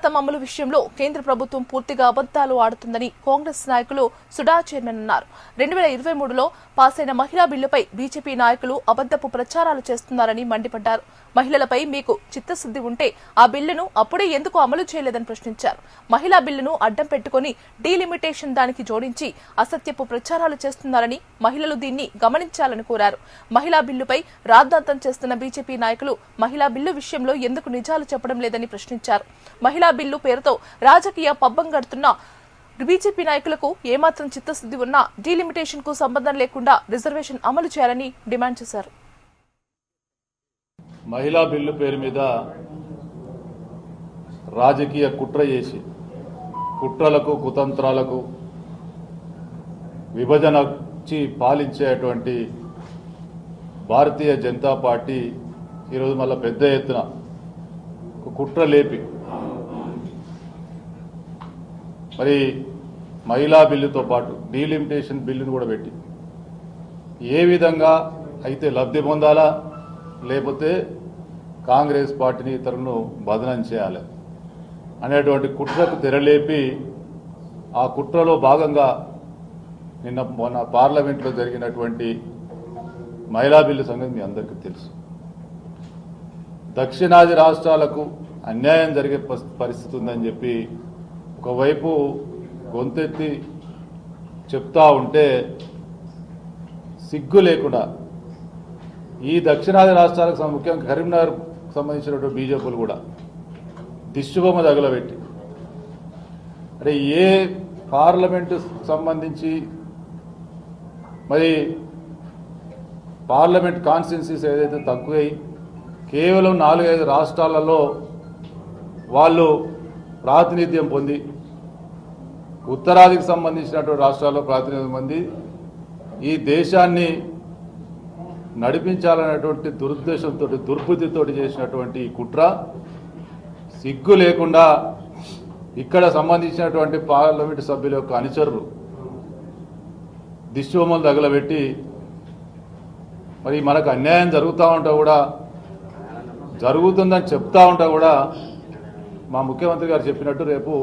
శాతం అమలు విషయంలో కేంద్ర ప్రభుత్వం పూర్తిగా అబద్దాలు ఆడుతుందని కాంగ్రెస్ నాయకులు సుడా చైర్మన్ అన్నారు. 2023లో పాస్ అయిన మహిళా బిల్లుపై బీజేపీ నాయకులు అబద్దపు ప్రచారాలు చేస్తున్నారని మండిపడ్డారు. మహిళలపై మీకు చిత్తశుద్ది ఉంటే ఆ బిల్లును అప్పుడే ఎందుకు అమలు చేయలేదని ప్రశ్నించారు. మహిళా బిల్లును అడ్డం పెట్టుకుని డీలిమిటేషన్ దానికి జోడించి అసత్యపు ప్రచారాలు చేస్తున్నారని, మహిళలు దీన్ని గమనించాలని కోరారు. మహిళా బిల్లుపై రాద్ధాంతం చేస్తున్న బీజేపీ నాయకులు మహిళా బిల్లు విషయంలో ఎందుకు నిజాలు చెప్పడం లేదని ప్రశ్నించారు. మహిళా బిల్లు పేరుతో రాజకీయ పబ్బం గడుతున్న బీజేపీ నాయకులకు ఏమాత్రం చిత్తశుద్ది ఉన్నా డీలిమిటేషన్ కు సంబంధం లేకుండా రిజర్వేషన్ అమలు చేయాలని డిమాండ్ చేశారు. మహిళా బిల్లు పేరు మీద రాజకీయ కుట్ర చేసి కుట్రలకు కుతంత్రాలకు విభజనచి పాలించేటువంటి భారతీయ జనతా పార్టీ ఈరోజు మళ్ళా పెద్ద ఎత్తున కుట్ర లేపి మరి మహిళా బిల్లుతో పాటు డీలిమిటేషన్ బిల్లును కూడా పెట్టి ఏ విధంగా అయితే లబ్ధి పొందాలా, లేకపోతే కాంగ్రెస్ పార్టీని ఇతరులను బదనం చేయాలి అనేటువంటి కుట్రకు తెరలేపి ఆ కుట్రలో భాగంగా మొన్న పార్లమెంట్లో జరిగినటువంటి మహిళా బిల్లు సంగతి మీ అందరికీ తెలుసు. దక్షిణాది రాష్ట్రాలకు అన్యాయం జరిగే పరిస్థితి ఉందని చెప్పి ఒకవైపు గొంతెత్తి చెప్తా ఉంటే సిగ్గు లేకుండా ఈ దక్షిణాది రాష్ట్రాలకు ముఖ్యంగా కరీంనగర్ సంబంధించినటువంటి బీజేపీలు కూడా దిష్టిబొమ్మ తగలబెట్టి అంటే ఏ పార్లమెంటు సంబంధించి మరి పార్లమెంట్ కాన్స్టిట్యున్సీస్ ఏదైతే తక్కువై కేవలం 4-5 రాష్ట్రాలలో వాళ్ళు ప్రాతినిధ్యం పొంది ఉత్తరాదికి సంబంధించినటువంటి రాష్ట్రాల్లో ప్రాతినిధ్యం పొంది ఈ దేశాన్ని నడిపించాలనేటువంటి దురుద్దేశంతో దుర్బుద్ధితో చేసినటువంటి కుట్ర సిగ్గు లేకుండా ఇక్కడ సంబంధించినటువంటి పార్లమెంటు సభ్యుల యొక్క అనుచరులు దిష్టిబొమ్మలు తగలబెట్టి మరి మనకు అన్యాయం జరుగుతూ ఉంటా కూడా జరుగుతుందని చెప్తా ఉంటా కూడా మా ముఖ్యమంత్రి గారు చెప్పినట్టు రేపు